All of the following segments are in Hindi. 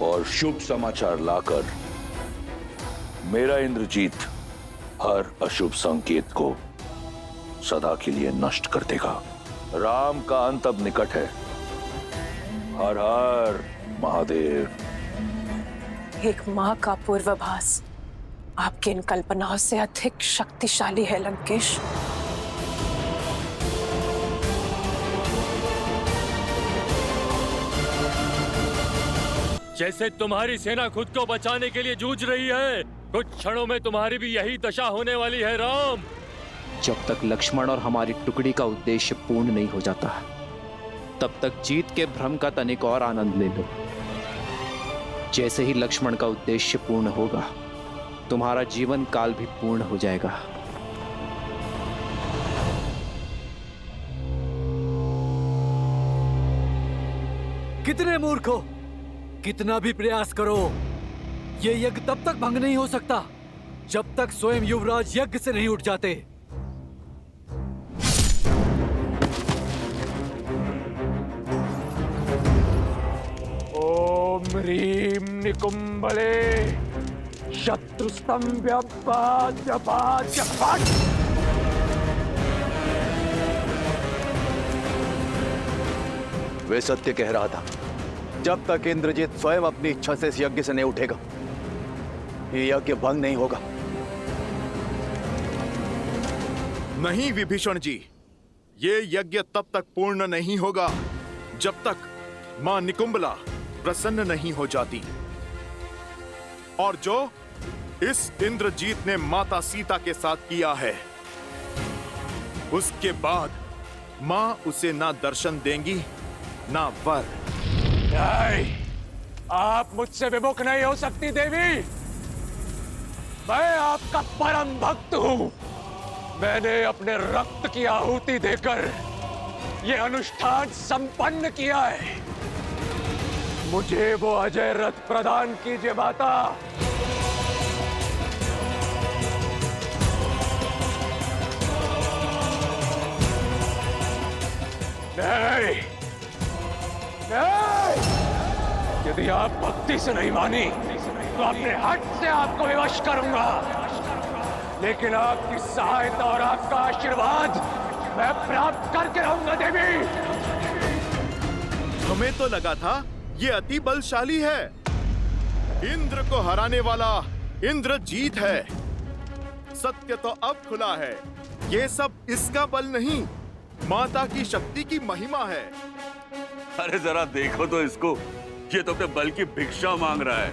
और शुभ समाचार लाकर मेरा इंद्रजीत हर अशुभ संकेत को सदा के लिए नष्ट कर देगा। राम का अंत अब निकट है। हर हर महादेव। एक मां का पूर्वाभास आपकी इन कल्पनाओं से अधिक शक्तिशाली है लंकेश। जैसे तुम्हारी सेना खुद को बचाने के लिए जूझ रही है, कुछ क्षणों में तुम्हारी भी यही दशा होने वाली है राम। जब तक लक्ष्मण और हमारी टुकड़ी का उद्देश्य पूर्ण नहीं हो जाता, तब तक जीत के भ्रम का तनिक और आनंद ले लो। जैसे ही लक्ष्मण का उद्देश्य पूर्ण होगा, तुम्हारा जीवन काल भी पूर्ण हो जाएगा। कितने मूर्ख हो! कितना भी प्रयास करो, ये यज्ञ तब तक भंग नहीं हो सकता जब तक स्वयं युवराज यज्ञ से नहीं उठ जाते। ओम ह्रीं निकुंभले शत्रुस्तंभ्य वे सत्य कह रहा था। जब तक इंद्रजीत स्वयं अपनी इच्छा से इस यज्ञ से नहीं उठेगा, ये यज्ञ भंग नहीं होगा। नहीं विभीषण जी, ये यज्ञ तब तक पूर्ण नहीं होगा जब तक मां निकुंभला प्रसन्न नहीं हो जाती। और जो इस इंद्रजीत ने माता सीता के साथ किया है, उसके बाद मां उसे ना दर्शन देंगी ना वर। नहीं, आप मुझसे विमुख नहीं हो सकती देवी। मैं आपका परम भक्त हूं। मैंने अपने रक्त की आहुति देकर यह अनुष्ठान संपन्न किया है। मुझे वो अजय रथ प्रदान कीजिए माता। नहीं, यदि आप भक्ति से नहीं मानी तो अपने हट से आपको विवश करूंगा। लेकिन आपकी सहायता और आपका आशीर्वाद मैं प्राप्त करके रहूंगा देवी। हमें तो लगा था ये अति बलशाली है। इंद्र को हराने वाला इंद्रजीत है। सत्य तो अब खुला है। ये सब इसका बल नहीं, माता की शक्ति की महिमा है। अरे जरा देखो तो इसको, ये तो अपने बल की भिक्षा मांग रहा है।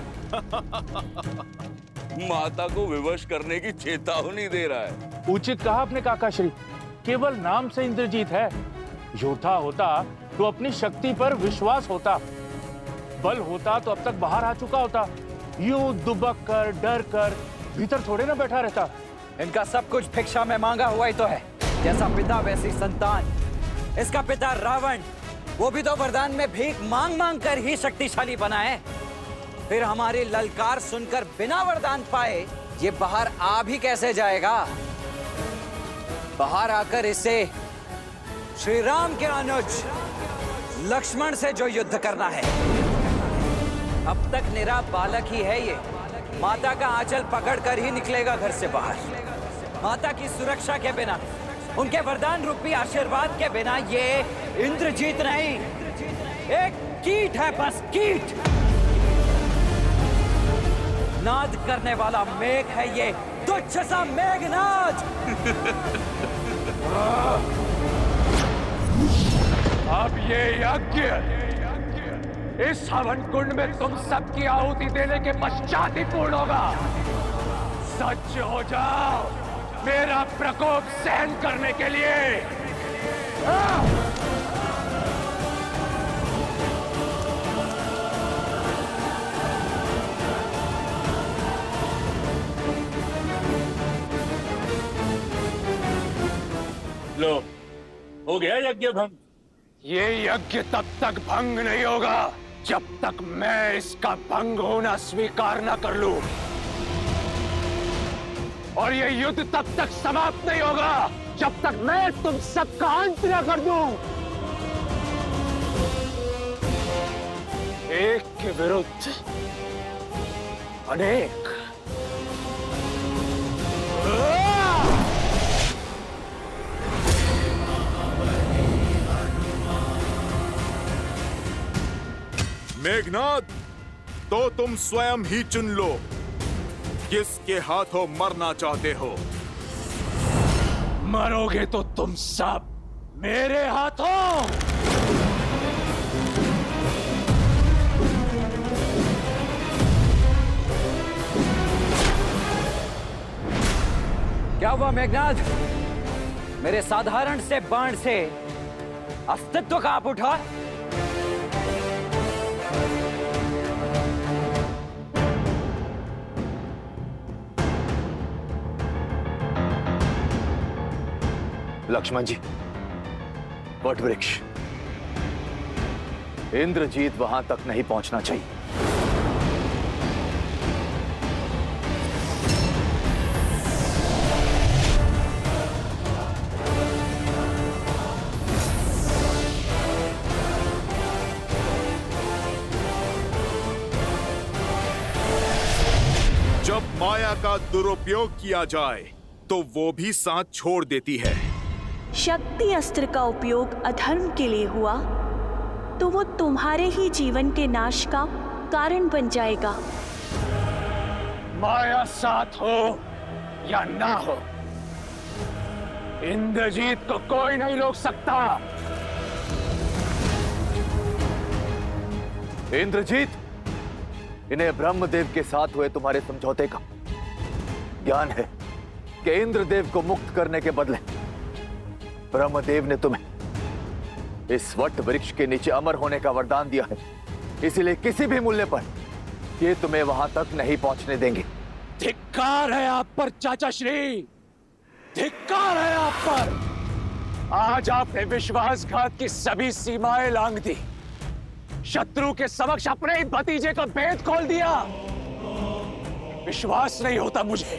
माता को विवश करने की चेतावनी दे रहा है। उचित कहा आपने काकाश्री, केवल नाम से इंद्रजीत है। योद्धा होता तो अपनी शक्ति पर विश्वास होता, बल होता तो अब तक बाहर आ चुका होता। यूं दुबक कर डर कर भीतर थोड़े ना बैठा रहता। इनका सब कुछ भिक्षा में मांगा हुआ ही तो है। जैसा पिता वैसी संतान। इसका पिता रावण, वो भी तो वरदान में भीख मांग मांग कर ही शक्तिशाली बना है। फिर हमारी ललकार सुनकर बिना वरदान पाए ये बाहर आ भी कैसे जाएगा? बाहर आकर इसे श्री राम के अनुज लक्ष्मण से जो युद्ध करना है। अब तक निरा बालक ही है ये। माता का आंचल पकड़कर ही निकलेगा घर से बाहर। माता की सुरक्षा के बिना, उनके वरदान रूपी आशीर्वाद के बिना ये इंद्रजीत नहीं, एक कीट है, बस कीट। नाद करने वाला मेघ है ये, तुच्छ सा मेघनाद। अब ये यज्ञ इस हवन कुंड में तुम सबकी आहुति देने के पश्चात ही पूर्ण होगा। सच हो जाओ मेरा प्रकोप सहन करने के लिए। लो, हो गया यज्ञ भंग। ये यज्ञ तब तक भंग नहीं होगा जब तक मैं इसका भंग होना स्वीकार न कर लूं। और ये युद्ध तब तक समाप्त नहीं होगा जब तक मैं तुम सबका अंत न कर दूं। एक आपके विरुद्ध अनेक मेघनाद, तो तुम स्वयं ही चुन लो किसके हाथों मरना चाहते हो। मरोगे तो तुम सब मेरे हाथों। क्या हुआ मेघनाद? मेरे साधारण से बाण से अस्तित्व कांप उठा। लक्ष्मण जी, वट वृक्ष, इंद्रजीत वहां तक नहीं पहुंचना चाहिए। जब माया का दुरुपयोग किया जाए तो वो भी साथ छोड़ देती है। शक्ति अस्त्र का उपयोग अधर्म के लिए हुआ तो वो तुम्हारे ही जीवन के नाश का कारण बन जाएगा। माया साथ हो या ना हो, इंद्रजीत को कोई नहीं रोक सकता। इंद्रजीत, इन्हें ब्रह्मदेव के साथ हुए तुम्हारे समझौते का ज्ञान है कि इंद्रदेव को मुक्त करने के बदले ब्रह्मदेव ने तुम्हें इस वट वृक्ष के नीचे अमर होने का वरदान दिया है। इसीलिए किसी भी मूल्य पर ये तुम्हें वहां तक नहीं पहुंचने देंगे। धिक्कार है आप पर चाचा श्री, धिक्कार है आप पर। आज आपने विश्वासघात की सभी सीमाएं लांघ दी, शत्रु के समक्ष अपने ही भतीजे का भेद खोल दिया। विश्वास नहीं होता मुझे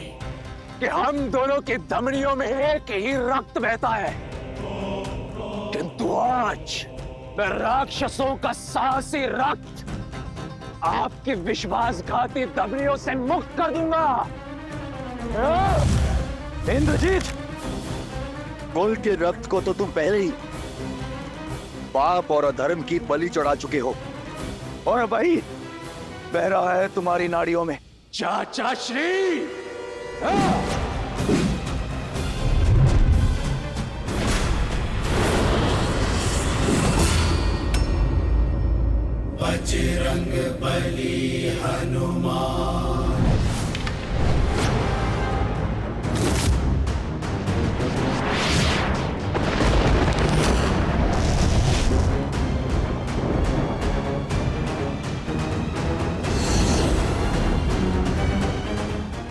कि हम दोनों की धमनियों में एक ही रक्त बहता है, किंतु आज मैं राक्षसों का साहसी रक्त आपकी विश्वासघाती धमनियों से मुक्त कर दूंगा। इंद्रजीत, कुल के रक्त को तो तुम पहले ही पाप और अधर्म की बलि चढ़ा चुके हो और भाई बह रहा है तुम्हारी नाड़ियों में। चाचा श्री, बजरंग बली हनुमान।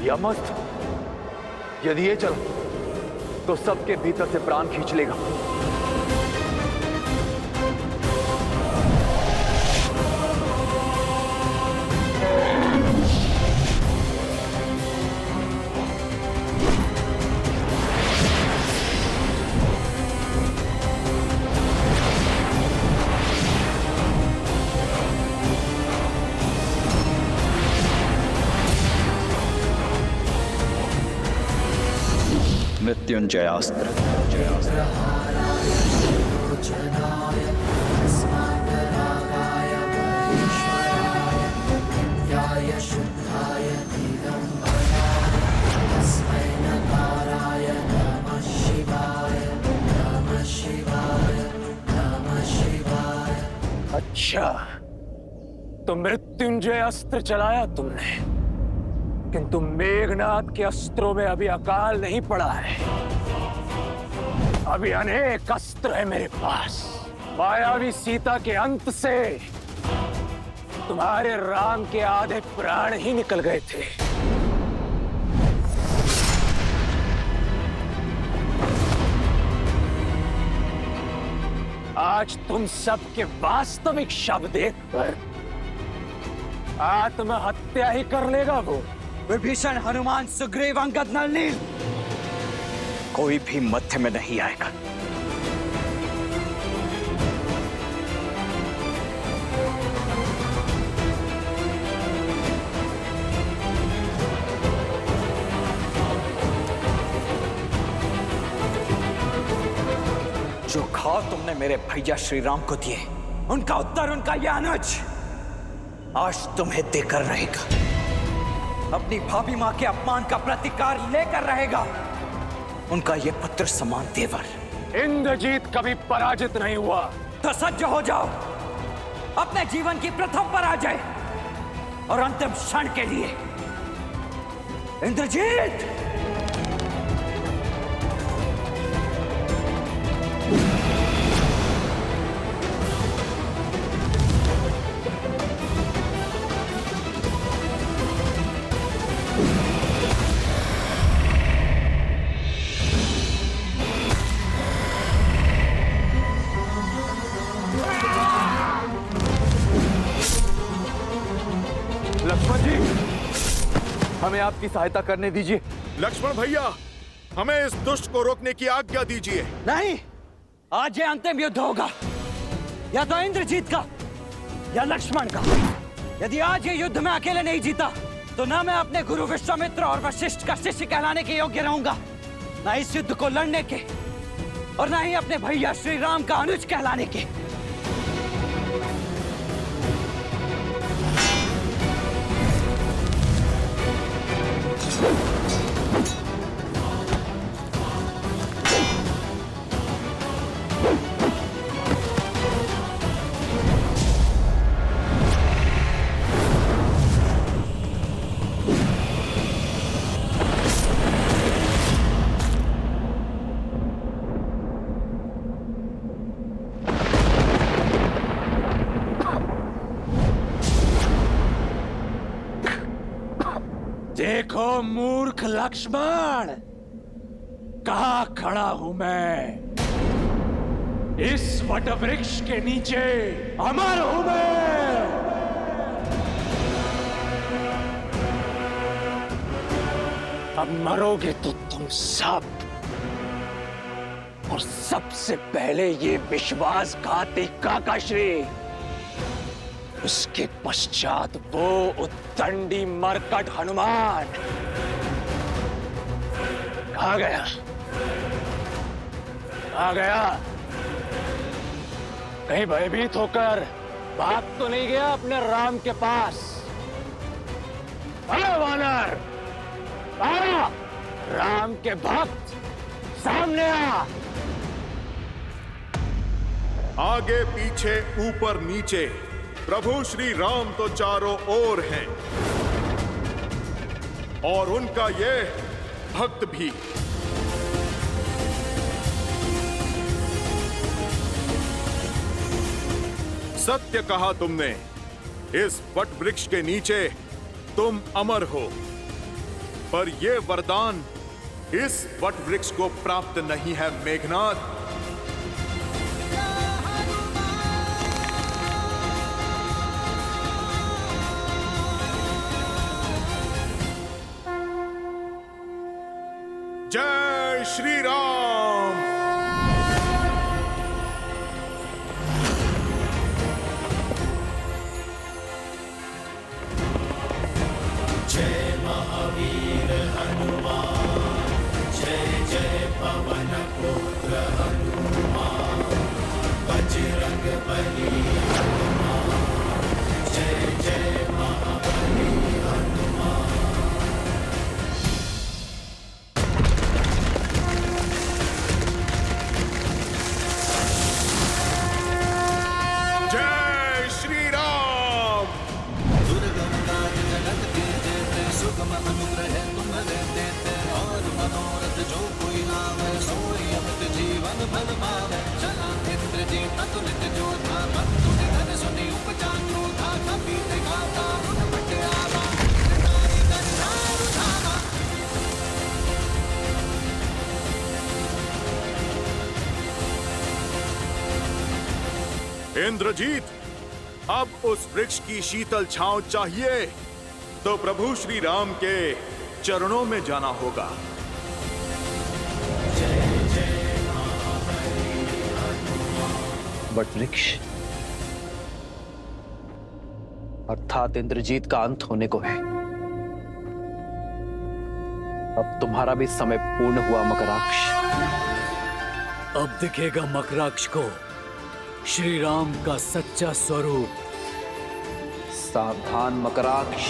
यमस्त, यदि ये चला तो सबके भीतर से प्राण खींच लेगा। मृत्युंजयास्त्र। अच्छा, तो मृत्युंजय अस्त्र चलाया तुमने, किंतु मेघनाद के अस्त्रों में अभी अकाल नहीं पड़ा है। अभी अनेक अस्त्र है मेरे पास। मायावी सीता के अंत से तुम्हारे राम के आधे प्राण ही निकल गए थे। आज तुम सबके वास्तविक शव देखकर आत्महत्या ही कर लेगा वो। विभीषण, हनुमान, सुग्रीव, अंगद, नल, नील, कोई भी मध्य में नहीं आएगा। जो तुमने मेरे भैया श्री राम को दिए, उनका उत्तर उनका यह अनुज आज तुम्हें देकर रहेगा। अपनी भाभी मां के अपमान का प्रतिकार लेकर रहेगा उनका ये पुत्र समान देवर। इंद्रजीत कभी पराजित नहीं हुआ। तो सज्ज हो जाओ अपने जीवन की प्रथम पराजय और अंतिम क्षण के लिए। इंद्रजीत! लक्ष्मण जी, हमें आपकी सहायता करने दीजिए। लक्ष्मण भैया, हमें इस दुष्ट को रोकने की आज्ञा दीजिए। नहीं, आज ये अंतिम युद्ध होगा, या तो इंद्रजीत का या लक्ष्मण का। यदि आज ये युद्ध में अकेले नहीं जीता तो ना मैं अपने गुरु विश्वामित्र और वशिष्ठ का शिष्य कहलाने के योग्य रहूंगा, ना इस युद्ध को लड़ने के, और ना ही अपने भैया श्री राम का अनुज कहलाने के। देखो मूर्ख लक्ष्मण, कहाँ खड़ा हूं मैं। इस वटवृक्ष के नीचे अमर हूं मैं। अब मरोगे तो तुम सब, और सबसे पहले ये विश्वासघाती काकाश्री, उसके पश्चात वो उद्दंडी मरकट हनुमान। कहाँ गया? कहाँ गया? कहीं भयभीत होकर भाग तो नहीं गया अपने राम के पास? अरे वानर, आ, राम के भक्त सामने आ। आगे पीछे ऊपर नीचे प्रभु श्री राम तो चारों ओर हैं, और उनका ये भक्त भी। सत्य कहा तुमने, इस वट वृक्ष के नीचे तुम अमर हो, पर यह वरदान इस वट वृक्ष को प्राप्त नहीं है मेघनाथ। जय श्री राम। जय महावीर हनुमान, जय जय पवन पुत्र हनुमान, बजरंग बली हनुमान, जय जय महाबली हनुमान। सुगम अनुग्रह तुम देते और मनोरथ जो कोई लावे सोई अमित जीवन फल पावे। चला इंद्रजीत अतुलित योद्धा, बंधु निधन सुनी उपजा क्रोधा, कपीत गाथा उन बट आवा, नारी गंधार उठावा। इंद्रजीत, अब उस वृक्ष की शीतल छांव चाहिए तो प्रभु श्री राम के चरणों में जाना होगा। वट वृक्ष अर्थात इंद्रजीत का अंत होने को है। अब तुम्हारा भी समय पूर्ण हुआ मकराक्ष। अब दिखेगा मकराक्ष को श्री राम का सच्चा स्वरूप। सावधान मकराक्ष।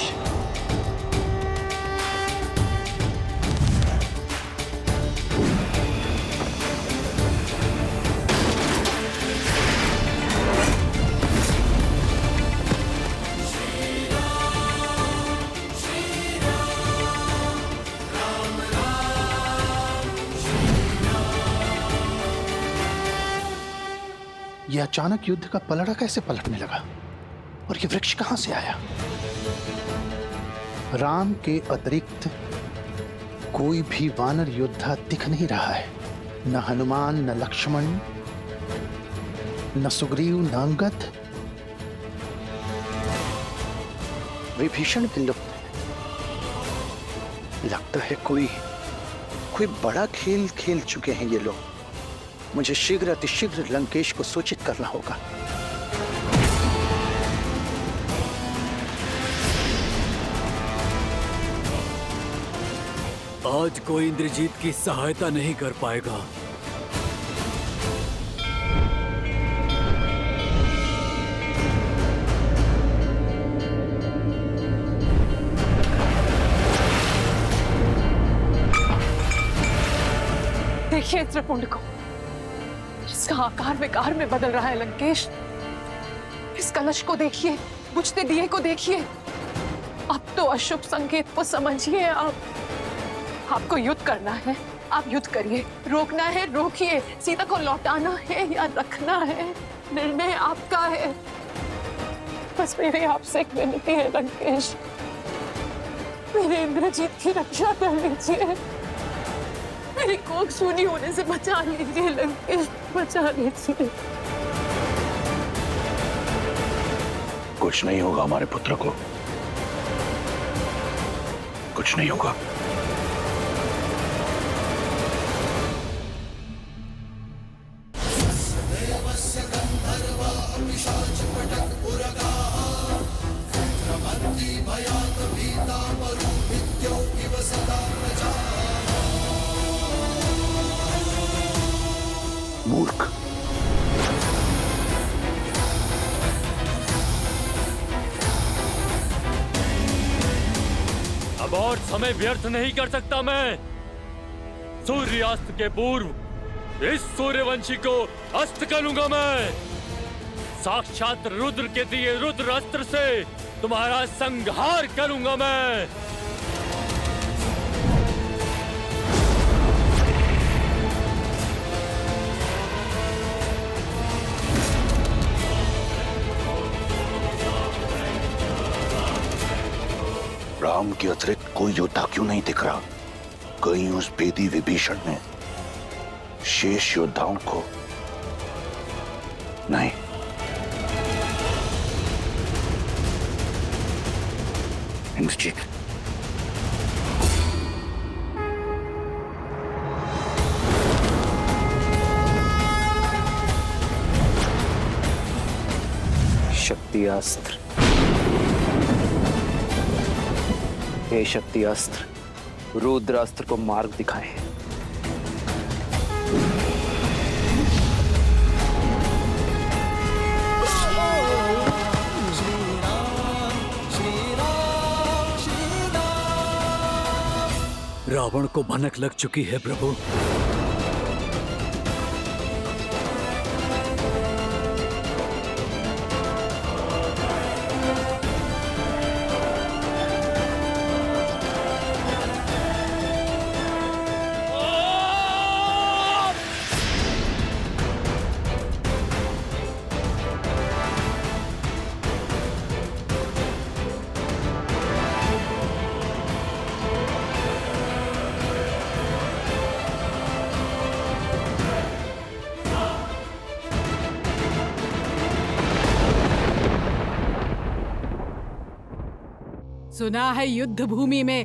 यह अचानक युद्ध का पलड़ा कैसे पलटने लगा और यह वृक्ष कहां से आया? राम के अतिरिक्त कोई भी वानर योद्धा दिख नहीं रहा है। न हनुमान, न लक्ष्मण, न सुग्रीव, न अंगद। विभीषण भी लुप्त है। लगता है कोई बड़ा खेल खेल चुके हैं ये लोग। मुझे शीघ्र अतिशीघ्र लंकेश को सूचित करना होगा। आज कोई इंद्रजीत की सहायता नहीं कर पाएगा। देखिए त्रिपुंड को, इसका आकार विकार में बदल रहा है लंकेश। इस कलश को देखिए, बुझते दिए को देखिए। अब तो अशुभ संकेत को समझिए। आपको युद्ध करना है, आप युद्ध करिए। रोकना है रोकिए, सीता को लौटाना है या रखना है, निर्णय आपका है। बस मेरी आपसे एक विनती है लंकेश, मेरे इंद्रजीत की रक्षा कर लीजिए। मेरी कोख सूनी होने से बचा लीजिए लंकेश, बचा लीजिए। कुछ नहीं होगा हमारे पुत्र को, कुछ नहीं होगा। मूर्ख, अब और समय व्यर्थ नहीं कर सकता मैं। सूर्यास्त के पूर्व इस सूर्यवंशी को अस्त करूंगा मैं। साक्षात रुद्र के दिए रुद्र अस्त्र से तुम्हारा संहार करूंगा मैं। राम के अतिरिक्त कोई योद्धा क्यों नहीं दिख रहा? कहीं उस बेदी विभीषण ने शेष योद्धाओं को नहीं। इंद्रजीत, शक्ति अस्त्र। हे शक्ति अस्त्र, रुद्र अस्त्र को मार्ग दिखाएं। रावण को भनक लग चुकी है प्रभु। सुना है युद्ध भूमि में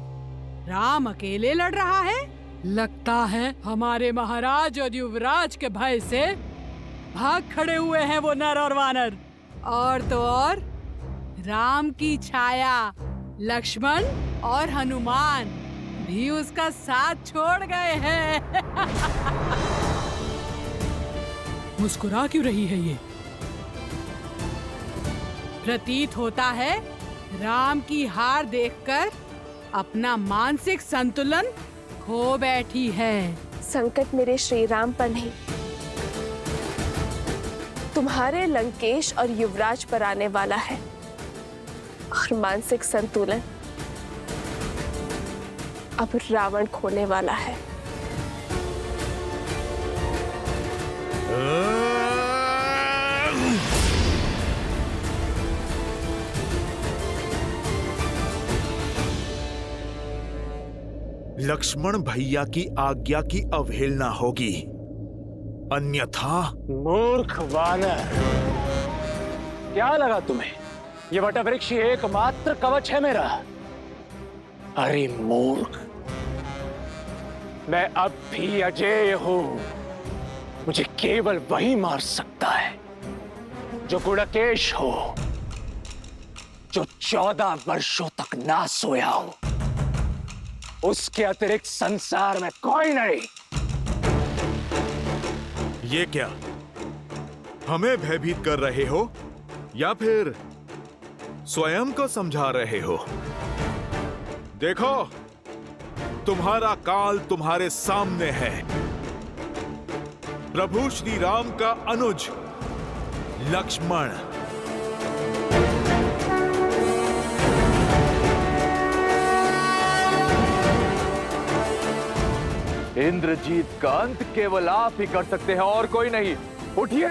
राम अकेले लड़ रहा है। लगता है हमारे महाराज और युवराज के भय से भाग खड़े हुए हैं वो नर और वानर। और तो और राम की छाया लक्ष्मण और हनुमान भी उसका साथ छोड़ गए हैं। मुस्कुरा क्यों रही है ये? प्रतीत होता है राम की हार देखकर अपना मानसिक संतुलन खो बैठी है। संकट मेरे श्री राम पर नहीं, तुम्हारे लंकेश और युवराज पर आने वाला है, और मानसिक संतुलन अब रावण खोने वाला है। लक्ष्मण भैया की आज्ञा की अवहेलना होगी, अन्यथा। मूर्ख वानर, क्या लगा तुम्हें ये वटवृक्ष एकमात्र कवच है मेरा? अरे मूर्ख, मैं अब भी अजेय हूं। मुझे केवल वही मार सकता है जो गुड़केश हो, जो 14 वर्षों तक ना सोया हो। उसके अतिरिक्त संसार में कोई नहीं। ये क्या हमें भयभीत कर रहे हो या फिर स्वयं को समझा रहे हो? देखो, तुम्हारा काल तुम्हारे सामने है। प्रभु श्री राम का अनुज लक्ष्मण। इंद्रजीत का अंत केवल आप ही कर सकते हैं और कोई नहीं। उठिए,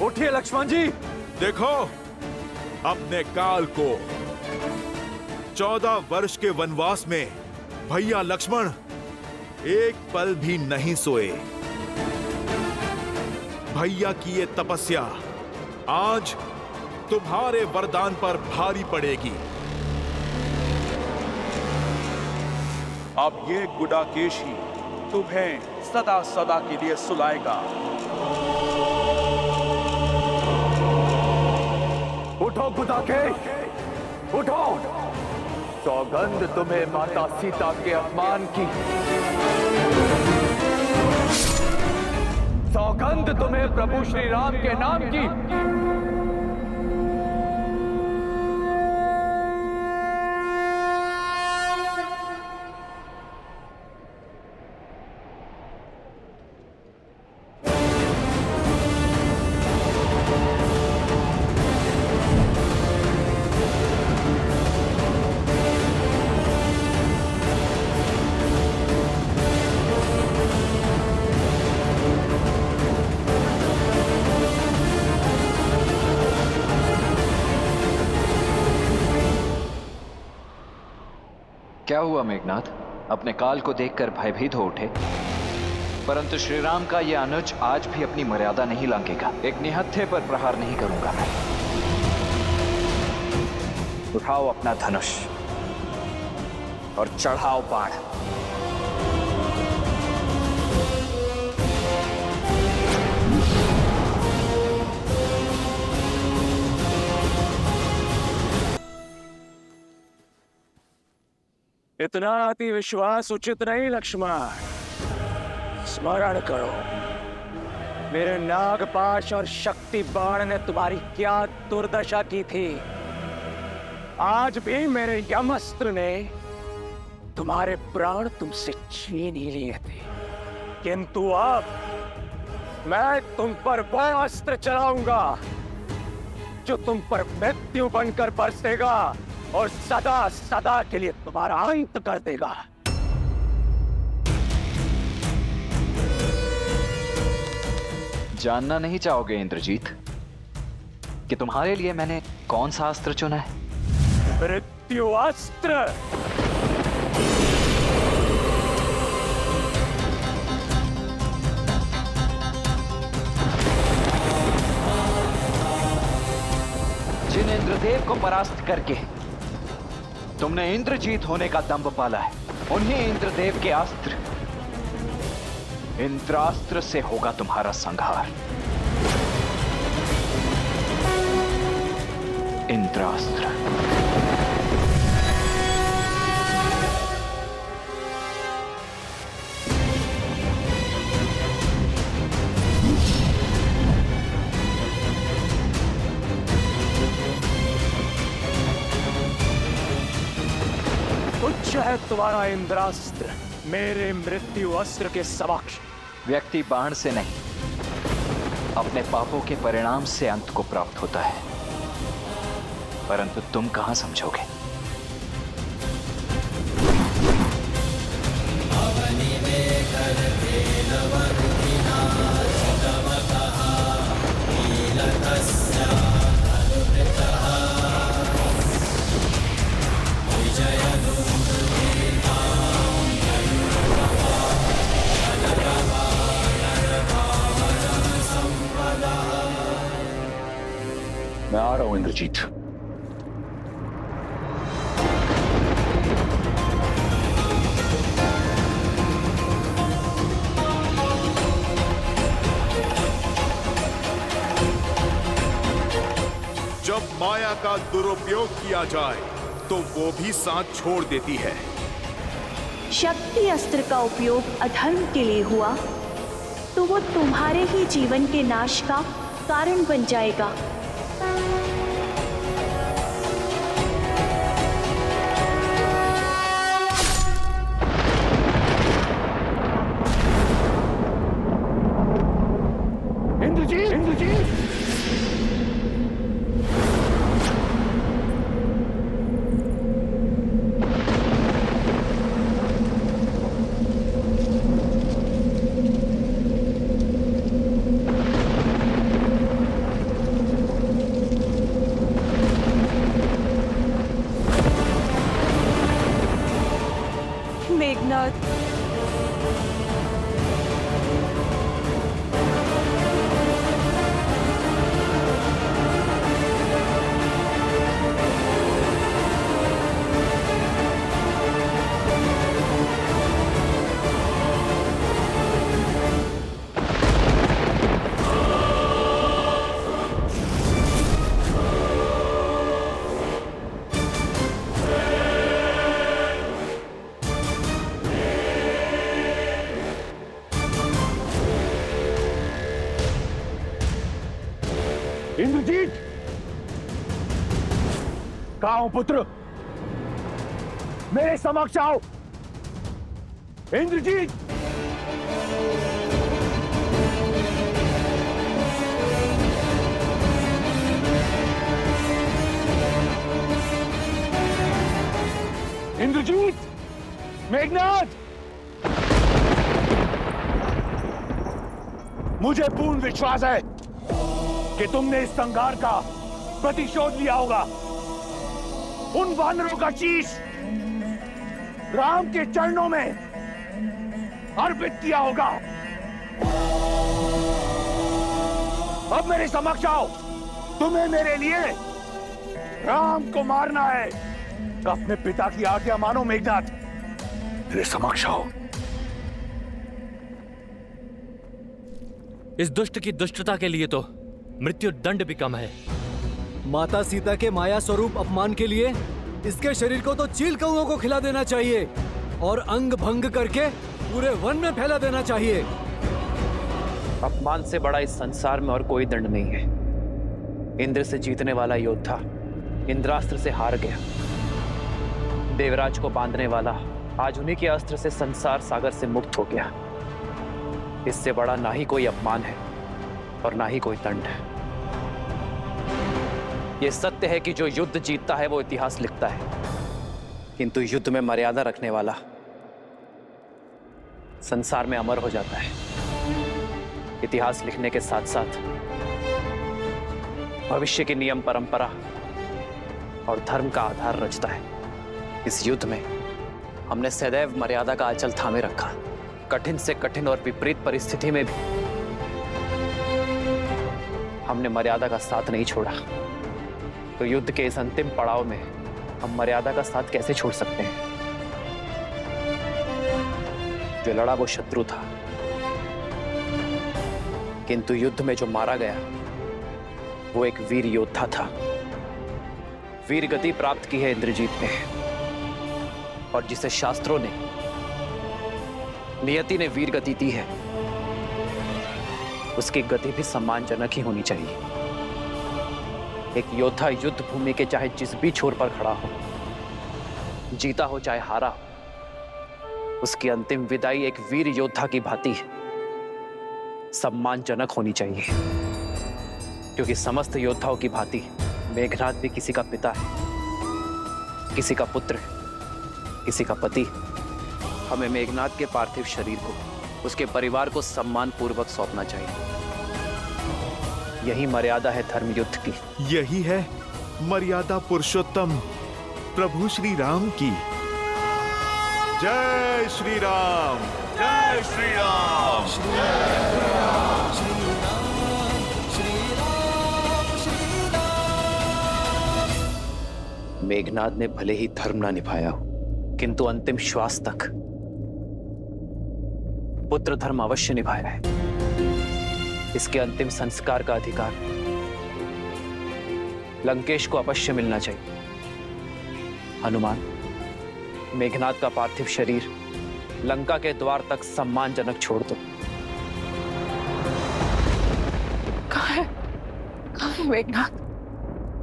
उठिए लक्ष्मण जी। देखो, अपने काल को 14 वर्ष के वनवास में भैया लक्ष्मण एक पल भी नहीं सोए। भैया की ये तपस्या आज तुम्हारे वरदान पर भारी पड़ेगी। अब ये गुडाकेश ही तुम्हें सदा सदा के लिए सुलाएगा। उठो गुडाकेश, उठो। सौगंध तुम्हें माता सीता के अपमान की, सौगंध तुम्हें प्रभु श्री राम के नाम की। क्या हुआ मेघनाथ? अपने काल को देखकर भयभीत हो उठे, परंतु श्रीराम का यह अनुज आज भी अपनी मर्यादा नहीं लांघेगा। एक निहत्थे पर प्रहार नहीं करूंगा मैं। उठाओ अपना धनुष और चढ़ाओ बाण। इतना अति विश्वास उचित नहीं लक्ष्मण। स्मरण करो, मेरे नागपाश और शक्ति बाण ने तुम्हारी क्या दुर्दशा की थी। आज भी मेरे यमअस्त्र ने तुम्हारे प्राण तुमसे छीन ही लिए थे, किंतु अब मैं तुम पर वह अस्त्र चलाऊंगा जो तुम पर मृत्यु बनकर बरसेगा और सदा सदा के लिए तुम्हारा अंत कर देगा। जानना नहीं चाहोगे इंद्रजीत कि तुम्हारे लिए मैंने कौन सा अस्त्र चुना है? मृत्यु अस्त्र। जिन इंद्रदेव को परास्त करके तुमने इंद्रजीत होने का दंभ पाला है, उन्हीं इंद्रदेव के अस्त्र इंद्रास्त्र से होगा तुम्हारा संहार। इंद्रास्त्र। तुच्छ है तुम्हारा इंद्रास्त्र मेरे मृत्यु अस्त्र के समक्ष। व्यक्ति बाण से नहीं, अपने पापों के परिणाम से अंत को प्राप्त होता है, परंतु तुम कहां समझोगे? मैं आ रहा हूं इंद्रजीत। जब माया का दुरुपयोग किया जाए तो वो भी साथ छोड़ देती है। शक्ति अस्त्र का उपयोग अधर्म के लिए हुआ तो वो तुम्हारे ही जीवन के नाश का कारण बन जाएगा। इंद्रजीत, इंद्रजीत! मेघनाथ, इंद्रजीत! कहाँ हो पुत्र? मेरे समक्ष आओ। इंद्रजीत! इंद्रजीत! मेघनाथ! मुझे पूर्ण विश्वास है कि तुमने इस संघार का प्रतिशोध लिया होगा। उन वानरों का शीश राम के चरणों में अर्पित किया होगा। अब मेरे समक्ष आओ। तुम्हें मेरे लिए राम को मारना है। अपने पिता की आज्ञा मानो मेघनाथ। मेरे समक्ष आओ। इस दुष्ट की दुष्टता के लिए तो मृत्यु दंड भी कम है। माता सीता के माया स्वरूप अपमान के लिए इसके शरीर को तो चील कौओं को खिला देना चाहिए और अंग भंग करके पूरे वन में फैला देना चाहिए। अपमान से बड़ा इस संसार में और कोई दंड नहीं है। इंद्र से जीतने वाला योद्धा इंद्रास्त्र से हार गया। देवराज को बांधने वाला आज उन्हीं के अस्त्र से संसार सागर से मुक्त हो गया। इससे बड़ा ना ही कोई अपमान है और ना ही कोई दंड है। यह सत्य है कि जो युद्ध जीतता है वो इतिहास लिखता है, किंतु युद्ध में मर्यादा रखने वाला संसार में अमर हो जाता है। इतिहास लिखने के साथ साथ भविष्य की नियम परंपरा और धर्म का आधार रचता है। इस युद्ध में हमने सदैव मर्यादा का आंचल थामे रखा। कठिन से कठिन और विपरीत परिस्थिति में भी हमने मर्यादा का साथ नहीं छोड़ा। तो युद्ध के इस अंतिम पड़ाव में हम मर्यादा का साथ कैसे छोड़ सकते हैं? जो लड़ा वो शत्रु था, किंतु युद्ध में जो मारा गया वो एक वीर योद्धा था। वीर गति प्राप्त की है इंद्रजीत ने, और जिसे शास्त्रों ने, नियति ने वीर गति दी है, उसकी गति भी सम्मानजनक ही होनी चाहिए। एक योद्धा युद्ध भूमि के चाहे जिस भी छोर पर खड़ा हो, जीता हो चाहे हारा हो, उसकी अंतिम विदाई एक वीर योद्धा की भांति सम्मानजनक होनी चाहिए, क्योंकि समस्त योद्धाओं की भांति मेघनाद भी किसी का पिता है, किसी का पुत्र है, किसी का पति। हमें मेघनाद के पार्थिव शरीर को उसके परिवार को सम्मान पूर्वक सौंपना चाहिए। यही मर्यादा है धर्म युद्ध की। यही है मर्यादा पुरुषोत्तम प्रभु श्री राम की। जय श्री राम, जय श्री राम, मेघनाद ने भले ही धर्म ना निभाया हो, किंतु अंतिम श्वास तक पुत्र धर्म अवश्य निभाया है। इसके अंतिम संस्कार का अधिकार लंकेश को अवश्य मिलना चाहिए। हनुमान, मेघनाद का पार्थिव शरीर लंका के द्वार तक सम्मानजनक छोड़ दो। कहाँ है मेघनाद?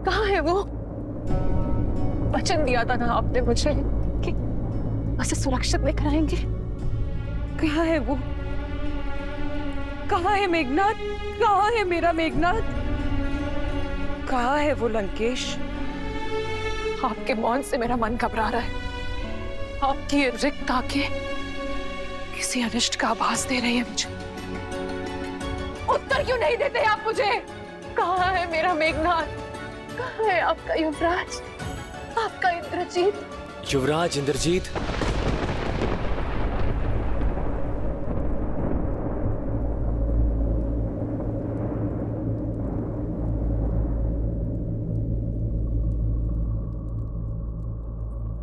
कहाँ है वो? वचन दिया था ना आपने मुझे कि उसे सुरक्षित लेकर आएंगे। कहाँ है वो? कहाँ है मेघनाद? कहाँ है मेरा मेघनाद? कहाँ है वो लंकेश? आपके मौन से मेरा मन घबरा रहा है। आपकी ये रिक्त आंखें किसी अनिष्ट का आभास दे रही है मुझे। उत्तर क्यों नहीं देते आप मुझे? कहाँ है मेरा मेघनाद? कहाँ है आपका युवराज, आपका इंद्रजीत? युवराज इंद्रजीत,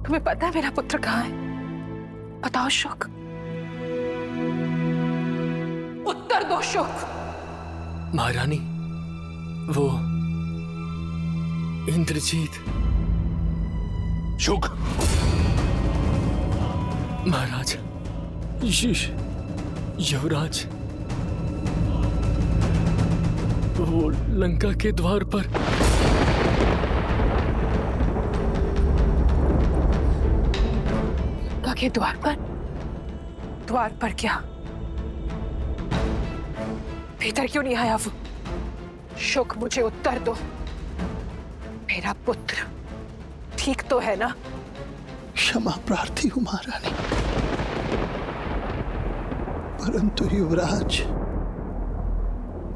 तुम्हें पता है मेरा पुत्र कहाँ है? बताओ शुक, उत्तर दो शुक। महारानी, वो इंद्रजीत। शुक, महाराज, युवराज, वो लंका के द्वार पर। लंका के द्वार पर? द्वार पर क्या? भीतर क्यों नहीं आया वो? शुक, मुझे उत्तर दो। मेरा पुत्र ठीक तो है ना? क्षमा प्रार्थी हूं महारानी, परंतु युवराज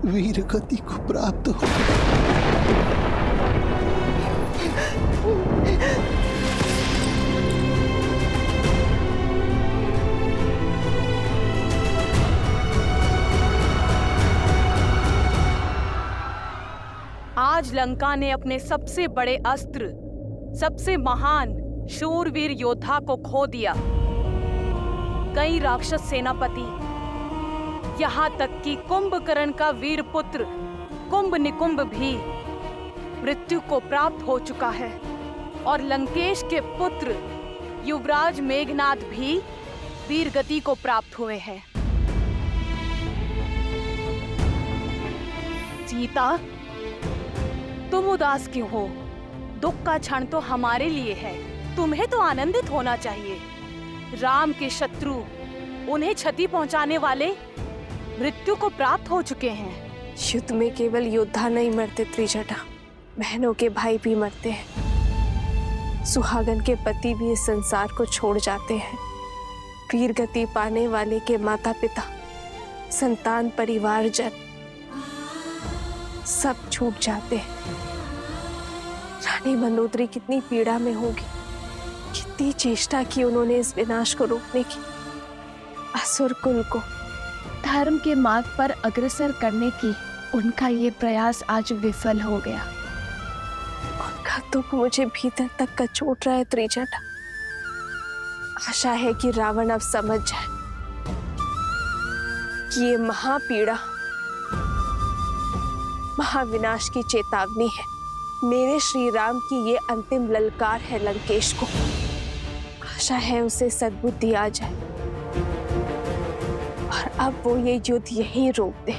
वीर गति को प्राप्त हो। आज लंका ने अपने सबसे बड़े अस्त्र, सबसे महान शूरवीर योद्धा को खो दिया। कई राक्षस सेनापति, यहाँ तक कि कुंभकर्ण का वीर पुत्र कुंभ निकुंभ भी मृत्यु को प्राप्त हो चुका है, और लंकेश के पुत्र युवराज मेघनाद भी वीरगति को प्राप्त हुए हैं। सीता, तुम उदास क्यों हो? दुख का क्षण तो हमारे लिए है, तुम्हें तो आनंदित होना चाहिए। राम के शत्रु, उन्हें क्षति पहुंचाने वाले मृत्यु को प्राप्त हो चुके हैं। युद्ध में केवल योद्धा नहीं मरते त्रिजटा, बहनों के भाई भी मरते हैं। सुहागन के पति भी इस संसार को छोड़ जाते हैं। वीर गति पाने वाले के माता पिता, संतान, परिवारजन सब छूट जाते हैं। रानी मंदोदरी कितनी पीड़ा में होगी, कितनी चेष्टा की उन्होंने इस विनाश को रोकने की। असुर कुल को धर्म के मार्ग पर अग्रसर करने की उनका ये प्रयास आज विफल हो गया। उनका दुख मुझे भीतर तक कचोट रहा है त्रिजटा। आशा है कि रावण अब समझ जाए कि ये महापीड़ा महाविनाश की चेतावनी है। मेरे श्री राम की ये अंतिम ललकार है लंकेश को। आशा है उसे सद्बुद्धि आ जाए और अब वो ये युद्ध यहीं रोक दे,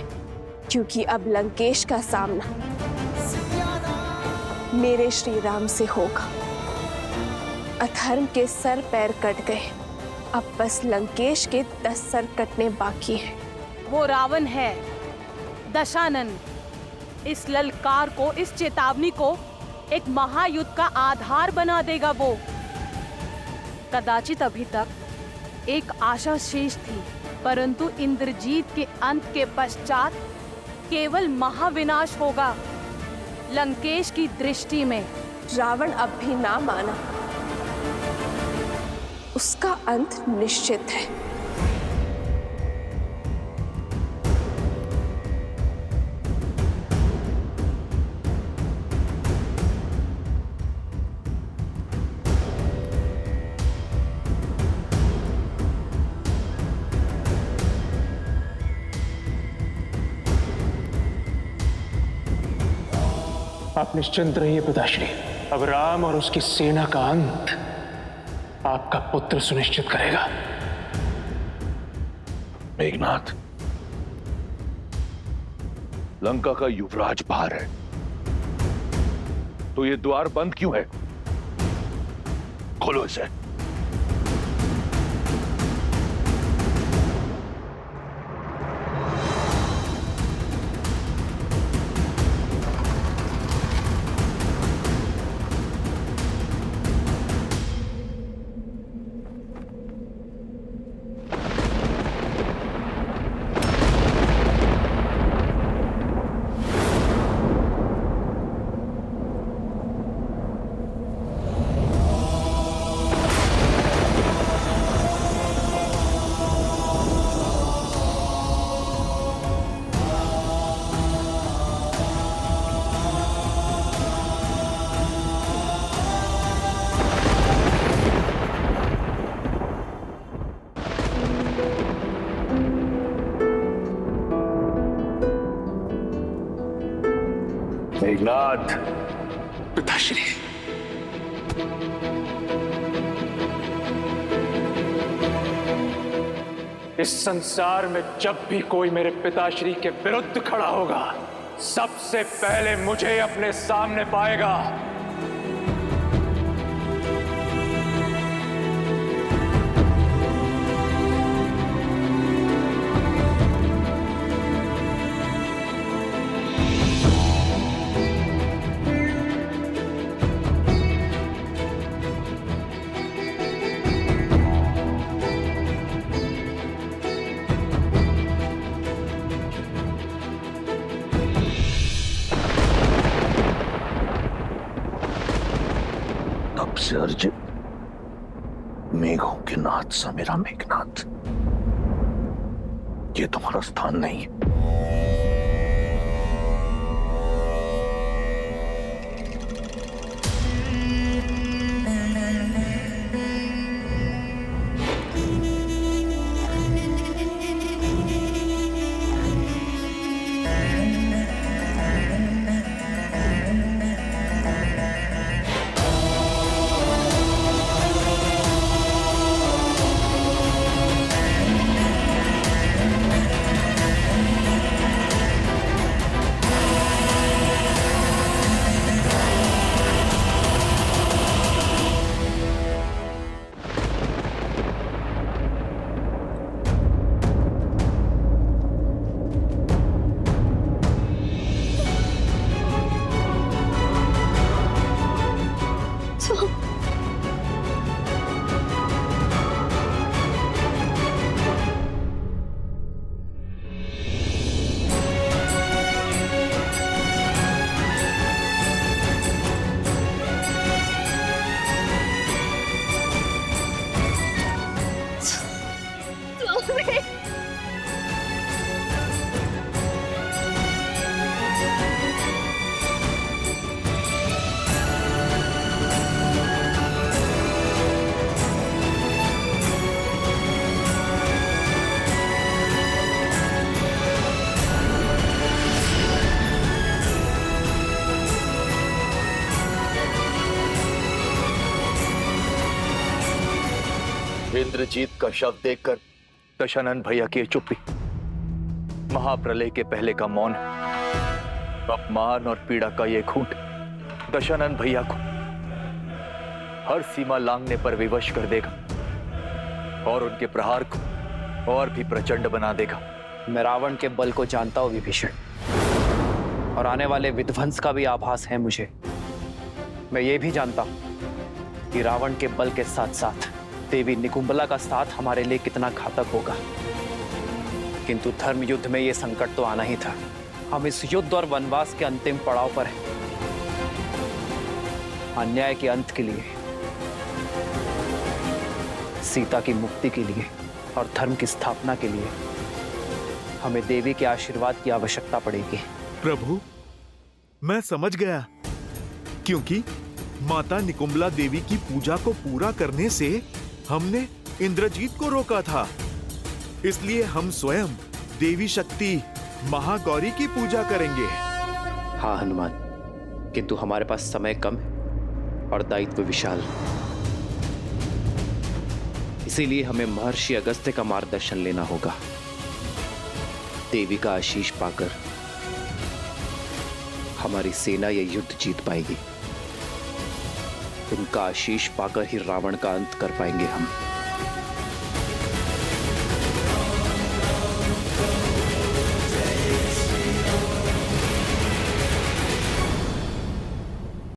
क्योंकि अब लंकेश का सामना मेरे श्री राम से होगा। अधर्म के सर पैर कट गए, अब बस लंकेश के 10 सर कटने बाकी हैं। वो रावण है दशानन। इस ललकार को, इस चेतावनी को एक महायुद्ध का आधार बना देगा वो। कदाचित अभी तक एक आशा शेष थी, परंतु इंद्रजीत के अंत के पश्चात केवल महाविनाश होगा। लंकेश की दृष्टि में रावण अब भी ना माना, उसका अंत निश्चित है। आप निश्चिंत रहिए पिताश्री, अब राम और उसकी सेना का अंत आपका पुत्र सुनिश्चित करेगा। मेघनाथ, लंका का युवराज बाहर है, तो ये द्वार बंद क्यों है? खोलो इसे। मेघनाथ, पिताश्री, इस संसार में जब भी कोई मेरे पिताश्री के विरुद्ध खड़ा होगा, सबसे पहले मुझे अपने सामने पाएगा। से अर्जित मेघों के नाथ सा मेरा मेघनाथ, ये तुम्हारा स्थान नहीं है। इंद्रजीत का शव देखकर दशानन भैया की चुप्पी, महाप्रलय के पहले का मौन, अपमान और पीड़ा का ये घूंट दशानन भैया को हर सीमा लांघने पर विवश कर देगा और उनके प्रहार को और भी प्रचंड बना देगा। मैं रावण के बल को जानता हूं विभीषण, और आने वाले विध्वंस का भी आभास है मुझे। मैं ये भी जानता हूं कि रावण के बल के साथ साथ देवी निकुंबला का साथ हमारे लिए कितना घातक होगा। किंतु धर्म युद्ध में यह संकट तो आना ही था। हम इस युद्ध और वनवास के अंतिम पड़ाव पर हैं। अन्याय के अंत के लिए, सीता की मुक्ति के लिए और धर्म की स्थापना के लिए हमें देवी के आशीर्वाद की आवश्यकता पड़ेगी। प्रभु, मैं समझ गया, क्योंकि माता निकुंबला देवी की पूजा को पूरा करने से हमने इंद्रजीत को रोका था। इसलिए हम स्वयं देवी शक्ति महागौरी की पूजा करेंगे। हाँ हनुमान, किंतु हमारे पास समय कम है और दायित्व विशाल। इसीलिए हमें महर्षि अगस्त्य का मार्गदर्शन लेना होगा। देवी का आशीष पाकर हमारी सेना ये युद्ध जीत पाएगी। उनका आशीष पाकर ही रावण का अंत कर पाएंगे हम।